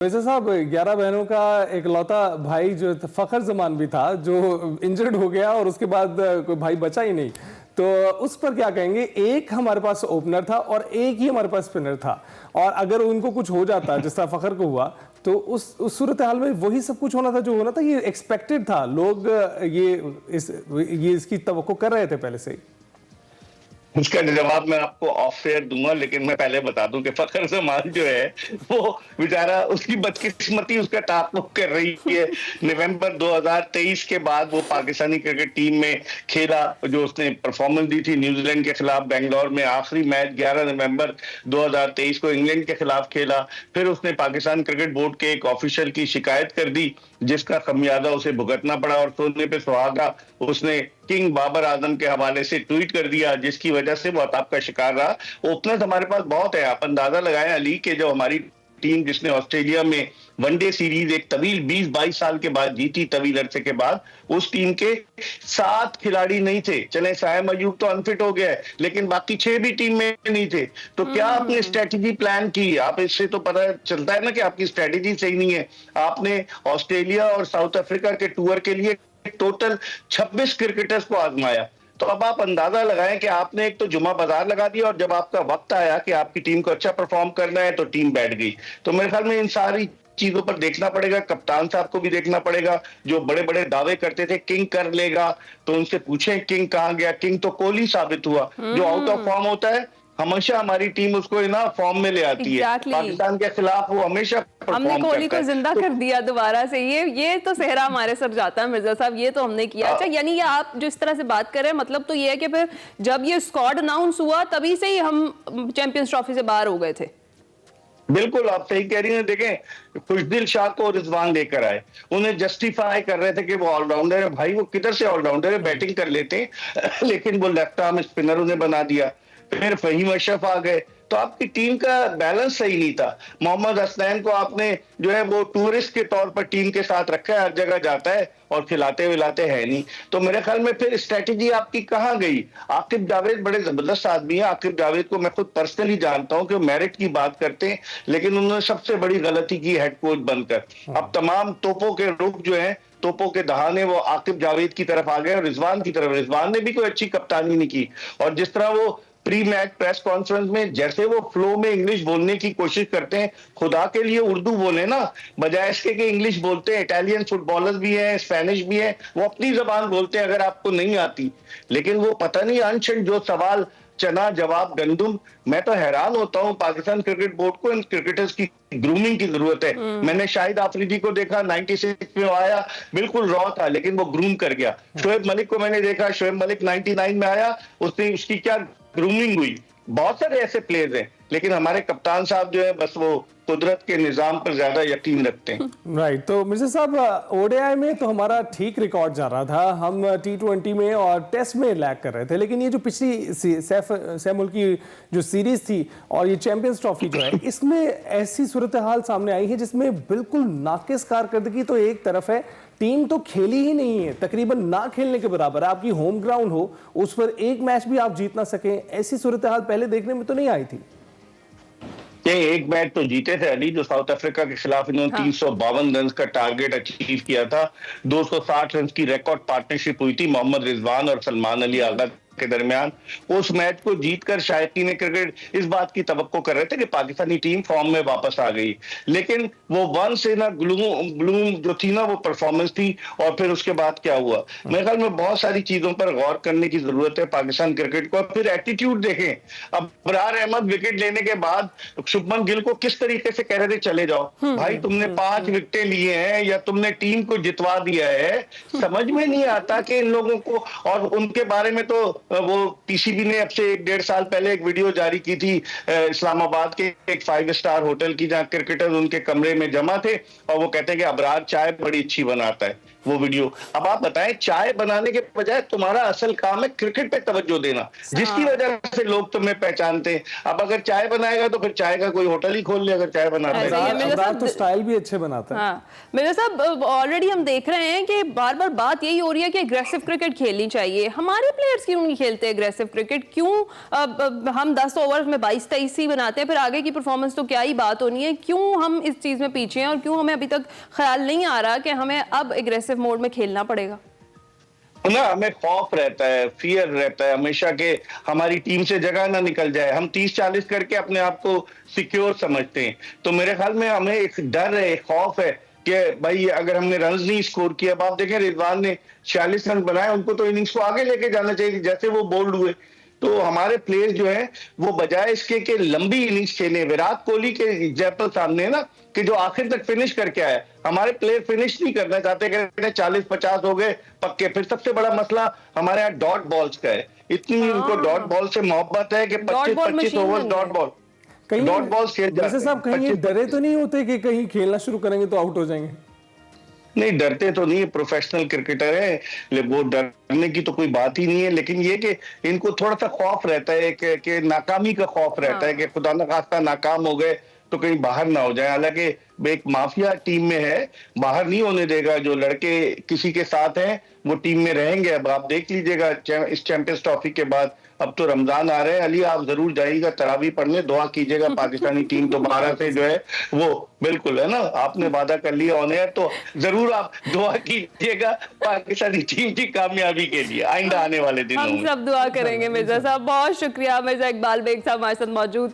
वैसे साहब 11 बहनों का इकलौता भाई जो फखर जमान भी था जो इंजर्ड हो गया और उसके बाद कोई भाई बचा ही नहीं, तो उस पर क्या कहेंगे? एक हमारे पास ओपनर था और एक ही हमारे पास स्पिनर था, और अगर उनको कुछ हो जाता जिस तरह फखर को हुआ तो उस सूरत हाल में वही सब कुछ होना था जो होना था। ये एक्सपेक्टेड था, लोग ये इसकी तवक्को कर रहे थे पहले से ही। इसका जवाब मैं आपको ऑफ एयर दूंगा, लेकिन मैं पहले बता दूं कि फखर जमान जो है वो बेचारा, उसकी बदकिस्मती उसका टाप कर रही है। नवंबर 2023 के बाद वो पाकिस्तानी क्रिकेट टीम में खेला, जो उसने परफॉर्मेंस दी थी न्यूजीलैंड के खिलाफ बेंगलोर में। आखिरी मैच 11 नवंबर 2023 को इंग्लैंड के खिलाफ खेला। फिर उसने पाकिस्तान क्रिकेट बोर्ड के एक ऑफिशियल की शिकायत कर दी, जिसका खमियाजा उसे भुगतना पड़ा, और सोने पे सुहागा उसने किंग बाबर आजम के हवाले से ट्वीट कर दिया, जिसकी वजह से वो अताब का शिकार रहा। ओपनर्स हमारे पास बहुत है, आप अंदाजा लगाएं अली के, जो हमारी टीम जिसने ऑस्ट्रेलिया में वनडे सीरीज एक तवील 20-22 साल के बाद जीती, तवील अरसे के बाद, उस टीम के 7 खिलाड़ी नहीं थे। चले सायम अयूब तो अनफिट हो गया, लेकिन बाकी 6 भी टीम में नहीं थे। तो क्या आपने स्ट्रेटेजी प्लान की? आप इससे तो पता चलता है ना कि आपकी स्ट्रेटेजी सही नहीं है। आपने ऑस्ट्रेलिया और साउथ अफ्रीका के टूर के लिए टोटल 26 क्रिकेटर्स को आजमाया। तो अब आप अंदाजा लगाएं कि आपने एक तो जुमा बाजार लगा दिया, और जब आपका वक्त आया कि आपकी टीम को अच्छा परफॉर्म करना है तो टीम बैठ गई। तो मेरे ख्याल में इन सारी चीजों पर देखना पड़ेगा, कप्तान साहब को भी देखना पड़ेगा। जो बड़े बड़े दावे करते थे किंग कर लेगा, तो उनसे पूछें किंग कहां गया? किंग तो कोहली साबित हुआ। जो आउट ऑफ फॉर्म होता है, हमेशा हमारी टीम उसको ना फॉर्म में ले आती है। पाकिस्तान के खिलाफ वो हमेशा हमने कोहली को जिंदा कर दिया दोबारा से। ये तो सेहरा हमारे सर जाता है मिर्जा साहब, ये तो हमने किया। अच्छा, यानी ये आप जो इस तरह से बात कर रहे हैं, मतलब तो ये है कि फिर जब ये स्क्वाड अनाउंस हुआ तभी से ही हम चैंपियंस ट्रॉफी से बाहर हो गए थे। बिल्कुल, आप सही कह रही हैं। देखें, खुशदिल शाह को रिजवान लेकर आए, उन्हें जस्टिफाई कर रहे थे कि वो ऑलराउंडर है। भाई वो किधर से ऑलराउंडर है? बैटिंग कर लेते हैं लेकिन वो लेफ्ट आर्म स्पिनर उन्हें बना दिया। फिर फहीम अशरफ आ गए, तो आपकी टीम का बैलेंस सही नहीं था। मोहम्मद हसनैन को आपने जो है वो टूरिस्ट के तौर पर टीम के साथ रखा है, हर जगह जाता है और खिलाते विलाते है नहीं। तो मेरे ख्याल में फिर स्ट्रेटेजी आपकी कहां गई? आकिब जावेद बड़े जबरदस्त आदमी है। आकिब जावेद को मैं खुद पर्सनली जानता हूं कि वो मेरिट की बात करते हैं, लेकिन उन्होंने सबसे बड़ी गलती की हेड कोच बनकर। अब तमाम तोपों के रुख जो है, तोपों के दहाने वो आकिब जावेद की तरफ आ गए और रिजवान की तरफ। रिजवान ने भी कोई अच्छी कप्तानी नहीं की, और जिस तरह वो प्री मैच प्रेस कॉन्फ्रेंस में जैसे वो फ्लो में इंग्लिश बोलने की कोशिश करते हैं, खुदा के लिए उर्दू बोले ना, बजाय इसके कि इंग्लिश बोलते हैं। इटालियन फुटबॉलर्स भी हैं, स्पेनिश भी हैं, वो अपनी जबान बोलते हैं अगर आपको नहीं आती। लेकिन वो पता नहीं अनशन जो सवाल चना जवाब गंदुम। मैं तो हैरान होता हूं, पाकिस्तान क्रिकेट बोर्ड को इन क्रिकेटर्स की ग्रूमिंग की जरूरत है। मैंने शाहिद आफरीदी को देखा, 96 में आया, बिल्कुल रॉ था, लेकिन वो ग्रूम कर गया। शोएब मलिक को मैंने देखा, शोएब मलिक 99 में आया, उसकी क्या ग्रूमिंग हुई। बहुत सारे ऐसे प्लेयर्स हैं, लेकिन हमारे कप्तान साहब जो है बस वो कुदरत के निजाम पर ज्यादा यकीन रखते हैं। राइट। तो मिर्जा साहब, ओडीआई में तो हमारा ठीक रिकॉर्ड जा रहा था, हम T20 में और टेस्ट में लैग कर रहे थे, लेकिन ये जो पिछली सैफ मुल्क की जो सीरीज थी और ये चैंपियंस ट्रॉफी जो है, इसमें ऐसी सूरत हाल सामने आई है जिसमें बिल्कुल नाकिस कारकर्दगी तो एक तरफ है, टीम तो खेली ही नहीं है, तकरीबन ना खेलने के बराबर है। आपकी होम ग्राउंड हो, उस पर एक मैच भी आप जीत ना सके, ऐसी सूरत हाल पहले देखने में तो नहीं आई थी। एक मैच तो जीते थे अली, जो साउथ अफ्रीका के खिलाफ इन्होंने 352 रन का टारगेट अचीव किया था। 260 रन की रिकॉर्ड पार्टनरशिप हुई थी मोहम्मद रिजवान और सलमान अली आगा के दरमियान। उस मैच को जीतकर शायकीन क्रिकेट इस बात की तवक्को कर रहे थे कि पाकिस्तानी टीम फॉर्म में वापस आ गई, लेकिन वो वन से ना ग्लूम जो थी ना, वो परफॉर्मेंस थी। और फिर उसके बाद क्या हुआ? मेरे ख्याल में बहुत सारी चीजों पर गौर करने की जरूरत है पाकिस्तान क्रिकेट को। फिर एटीट्यूड देखें, अब अबरार अहमद विकेट लेने के बाद शुभमन गिल को किस तरीके से कह रहे थे चले जाओ। भाई तुमने 5 विकेटें लिए हैं या तुमने टीम को जितवा दिया है, समझ में नहीं आता कि इन लोगों को। और उनके बारे में तो वो पीसीबी ने अब से 1-1.5 साल पहले एक वीडियो जारी की थी इस्लामाबाद के एक 5 स्टार होटल की, जहां क्रिकेटर उनके कमरे में जमा थे और वो कहते हैं कि अबरार चाय बड़ी अच्छी बनाता है। वो वीडियो, अब आप बताएं, चाय बनाने के बजाय तुम्हारा असल काम है क्रिकेट पे तवज्जो देना, जिसकी वजह से लोग तुम्हें पहचानते हैं। अब अगर चाय बनाएगा तो फिर चाय का कोई होटल ही खोल ले, अगर चाय बनाता है तो स्टाइल भी अच्छे बनाता है। हाँ, मेरे साहब ऑलरेडी हम देख रहे हैं कि बार बार बात यही हो रही है कि एग्रेसिव क्रिकेट खेलनी चाहिए, हमारे प्लेयर्स क्यों नहीं खेलते एग्रेसिव क्रिकेट, क्यों हम 10 ओवर में 22-23 ही बनाते हैं, फिर आगे की परफॉर्मेंस तो क्या ही बात होनी है, क्यों हम इस चीज में पीछे हैं और क्यों हमें अभी तक ख्याल नहीं आ रहा कि हमें अब एग्रेसिव मोड में खेलना पड़ेगा? ना हमें खौफ रहता है, फियर रहता है हमेशा के हमारी टीम से जगह ना निकल जाए। हम 30-40 करके अपने आप को सिक्योर समझते हैं। तो मेरे ख्याल में हमें एक डर है, एक खौफ है कि भाई अगर हमने रन नहीं स्कोर किया, अब आप देखें रिजवान ने 46 रन बनाए, उनको तो इनिंग्स को आगे लेके जाना चाहिए जैसे वो बोल्ड हुए। तो हमारे प्लेयर्स जो है वो बजाय इसके कि लंबी इनिंग्स खेले, विराट कोहली के एग्जाम्पल सामने है ना कि जो आखिर तक फिनिश करके आया, हमारे प्लेयर फिनिश नहीं करना चाहते, कहते हैं 40-50 हो गए पक्के। फिर सबसे बड़ा मसला हमारे यहाँ डॉट बॉल्स का है, इतनी इनको डॉट बॉल से मोहब्बत है कि 25-25 ओवर डॉट बॉल कहीं डॉट बॉल खेल जाते वैसे साहब कहीं ये डरे तो नहीं होते कि कहीं खेलना शुरू करेंगे तो आउट हो जाएंगे? नहीं, डरते तो नहीं है, प्रोफेशनल क्रिकेटर है, वो डरने की तो कोई बात ही नहीं है। लेकिन ये कि इनको थोड़ा सा खौफ रहता है कि नाकामी का खौफ रहता है कि खुदा न खास्ता नाकाम हो गए तो कहीं बाहर ना हो जाए। हालांकि एक माफिया टीम में है, बाहर नहीं होने देगा। जो लड़के किसी के साथ हैं वो टीम में रहेंगे। अब आप देख लीजिएगा इस चैंपियंस ट्रॉफी के बाद, अब तो रमजान आ रहे हैं, अली आप जरूर जाइएगा तरावी पढ़ने, दुआ कीजिएगा पाकिस्तानी टीम दोबारा से जो है वो बिल्कुल है ना, आपने वादा कर लिया ऑन एयर, तो जरूर आप दुआ कीजिएगा पाकिस्तानी टीम की कामयाबी के लिए आइंदा आने वाले दिनों में। हम सब दुआ करेंगे मिर्जा साहब। बहुत शुक्रिया, मिर्जा इकबाल बेग साहब हमारे साथ मौजूद थे।